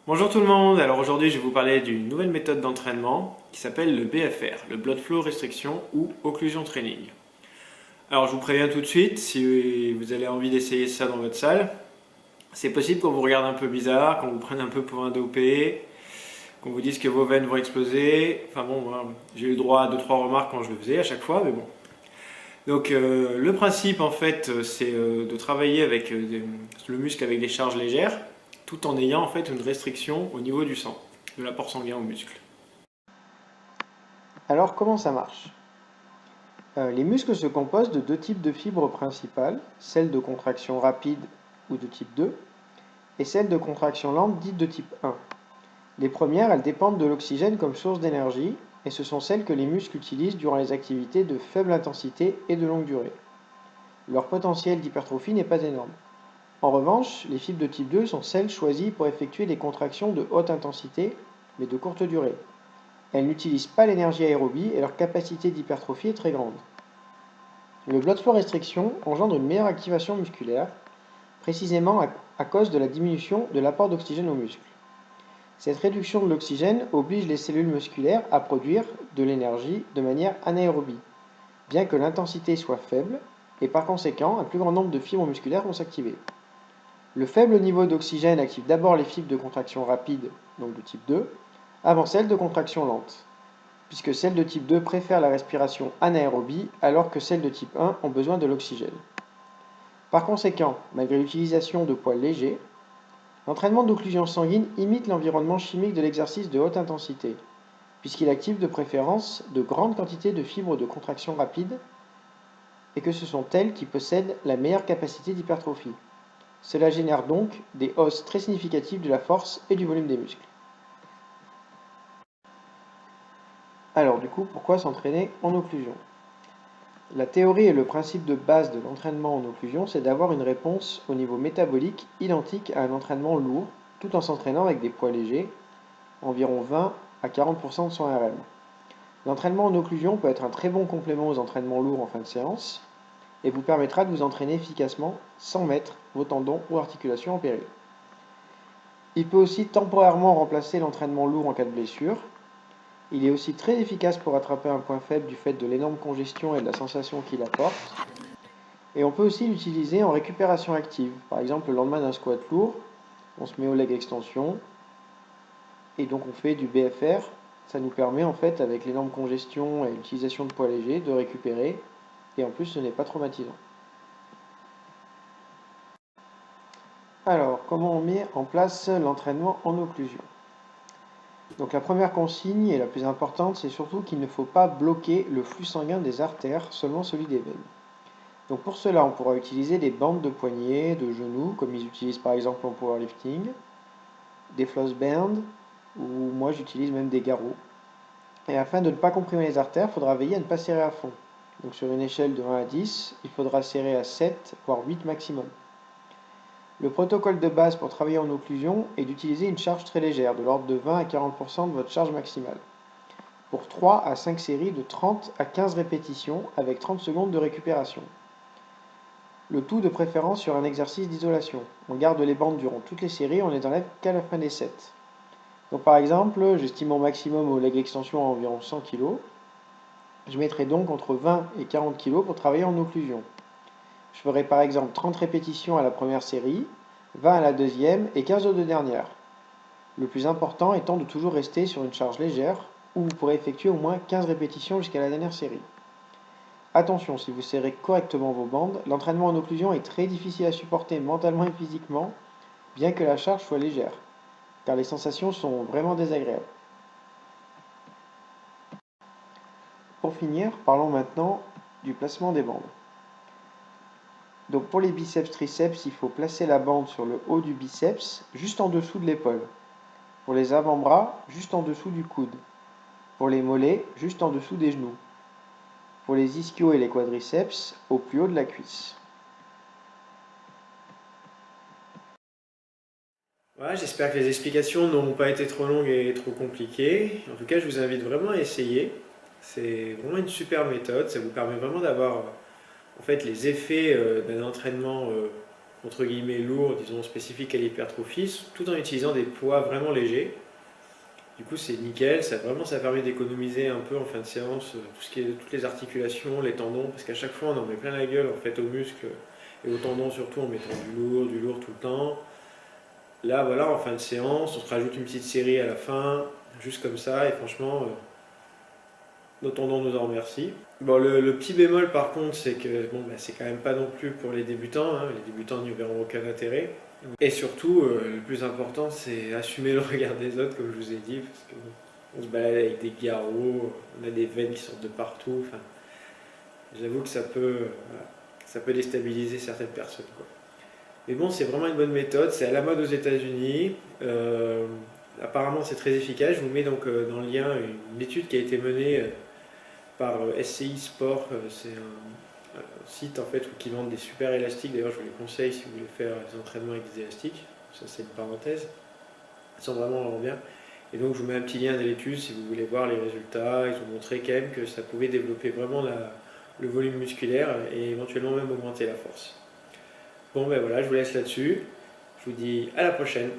Bonjour tout le monde, alors aujourd'hui je vais vous parler d'une nouvelle méthode d'entraînement qui s'appelle le BFR, le Blood Flow Restriction ou Occlusion Training. Alors je vous préviens tout de suite, si vous avez envie d'essayer ça dans votre salle, c'est possible qu'on vous regarde un peu bizarre, qu'on vous prenne un peu pour un dopé, qu'on vous dise que vos veines vont exploser. Enfin bon, moi, j'ai eu le droit à 2-3 remarques quand je le faisais à chaque fois, mais bon. Donc le principe en fait c'est de travailler avec le muscle avec des charges légères tout en ayant en fait une restriction au niveau du sang, de l'apport sanguin au muscle. Alors comment ça marche? Les muscles se composent de deux types de fibres principales, celles de contraction rapide ou de type 2 et celles de contraction lente dites de type 1. Les premières, elles dépendent de l'oxygène comme source d'énergie et ce sont celles que les muscles utilisent durant les activités de faible intensité et de longue durée. Leur potentiel d'hypertrophie n'est pas énorme. En revanche, les fibres de type 2 sont celles choisies pour effectuer des contractions de haute intensité mais de courte durée. Elles n'utilisent pas l'énergie aérobie et leur capacité d'hypertrophie est très grande. Le blood flow restriction engendre une meilleure activation musculaire, précisément à cause de la diminution de l'apport d'oxygène aux muscles. Cette réduction de l'oxygène oblige les cellules musculaires à produire de l'énergie de manière anaérobie, bien que l'intensité soit faible, et par conséquent, un plus grand nombre de fibres musculaires vont s'activer. Le faible niveau d'oxygène active d'abord les fibres de contraction rapide, donc de type 2, avant celles de contraction lente, puisque celles de type 2 préfèrent la respiration anaérobie alors que celles de type 1 ont besoin de l'oxygène. Par conséquent, malgré l'utilisation de poids légers, l'entraînement d'occlusion sanguine imite l'environnement chimique de l'exercice de haute intensité, puisqu'il active de préférence de grandes quantités de fibres de contraction rapide et que ce sont elles qui possèdent la meilleure capacité d'hypertrophie. Cela génère donc des hausses très significatives de la force et du volume des muscles. Alors du coup, pourquoi s'entraîner en occlusion? La théorie et le principe de base de l'entraînement en occlusion, c'est d'avoir une réponse au niveau métabolique identique à un entraînement lourd, tout en s'entraînant avec des poids légers, environ 20 à 40% de son RM. L'entraînement en occlusion peut être un très bon complément aux entraînements lourds en fin de séance et vous permettra de vous entraîner efficacement sans mettre vos tendons ou articulations en péril. Il peut aussi temporairement remplacer l'entraînement lourd en cas de blessure. Il est aussi très efficace pour attraper un point faible du fait de l'énorme congestion et de la sensation qu'il apporte. Et on peut aussi l'utiliser en récupération active. Par exemple, le lendemain d'un squat lourd, on se met au leg extension et donc on fait du BFR. Ça nous permet en fait, avec l'énorme congestion et l'utilisation de poids légers, de récupérer. Et en plus, ce n'est pas traumatisant. Alors, comment on met en place l'entraînement en occlusion? Donc la première consigne et la plus importante, c'est surtout qu'il ne faut pas bloquer le flux sanguin des artères, seulement celui des veines. Donc pour cela, on pourra utiliser des bandes de poignets, de genoux, comme ils utilisent par exemple en powerlifting, des floss bands, ou moi j'utilise même des garrots. Et afin de ne pas comprimer les artères, il faudra veiller à ne pas serrer à fond. Donc sur une échelle de 1 à 10, il faudra serrer à 7, voire 8 maximum. Le protocole de base pour travailler en occlusion est d'utiliser une charge très légère, de l'ordre de 20 à 40% de votre charge maximale, pour 3 à 5 séries de 30 à 15 répétitions avec 30 secondes de récupération. Le tout de préférence sur un exercice d'isolation. On garde les bandes durant toutes les séries, on les enlève qu'à la fin des 7. Donc par exemple, j'estime mon maximum au leg extension à environ 100 kg. Je mettrai donc entre 20 et 40 kg pour travailler en occlusion. Je ferai par exemple 30 répétitions à la première série, 20 à la deuxième et 15 aux deux dernières. Le plus important étant de toujours rester sur une charge légère, où vous pourrez effectuer au moins 15 répétitions jusqu'à la dernière série. Attention, si vous serrez correctement vos bandes, l'entraînement en occlusion est très difficile à supporter mentalement et physiquement, bien que la charge soit légère, car les sensations sont vraiment désagréables. Pour finir, parlons maintenant du placement des bandes. Donc pour les biceps-triceps, il faut placer la bande sur le haut du biceps, juste en dessous de l'épaule. Pour les avant-bras, juste en dessous du coude. Pour les mollets, juste en dessous des genoux. Pour les ischios et les quadriceps, au plus haut de la cuisse. Voilà, j'espère que les explications n'auront pas été trop longues et trop compliquées. En tout cas, je vous invite vraiment à essayer. C'est vraiment une super méthode. Ça vous permet vraiment d'avoir en fait les effets d'un entraînement entre guillemets lourds, disons spécifiques à l'hypertrophie, tout en utilisant des poids vraiment légers. Du coup, c'est nickel, ça permet d'économiser un peu en fin de séance toutes les articulations, les tendons, parce qu'à chaque fois on en met plein la gueule en fait aux muscles et aux tendons surtout en mettant du lourd tout le temps. Là, voilà, en fin de séance, on se rajoute une petite série à la fin, juste comme ça, et franchement, nos tendons nous en remercient. Bon, le petit bémol par contre, c'est que bon, bah, c'est quand même pas non plus pour les débutants, hein. Les débutants n'y verront aucun intérêt. Et surtout, le plus important, c'est assumer le regard des autres, comme je vous ai dit, parce qu'on se balade avec des garrots, on a des veines qui sortent de partout. Enfin, j'avoue que voilà, ça peut déstabiliser certaines personnes, quoi. Mais bon, c'est vraiment une bonne méthode, c'est à la mode aux États-Unis. Apparemment, c'est très efficace. Je vous mets donc dans le lien une étude qui a été menée par SCI Sport. C'est un site en fait qui vend des super élastiques. D'ailleurs, je vous les conseille si vous voulez faire des entraînements avec des élastiques. Ça, c'est une parenthèse. Ils sont vraiment bien. Et donc, je vous mets un petit lien de l'étude si vous voulez voir les résultats. Ils ont montré quand même que ça pouvait développer vraiment le volume musculaire et éventuellement même augmenter la force. Bon ben voilà, je vous laisse là-dessus. Je vous dis à la prochaine.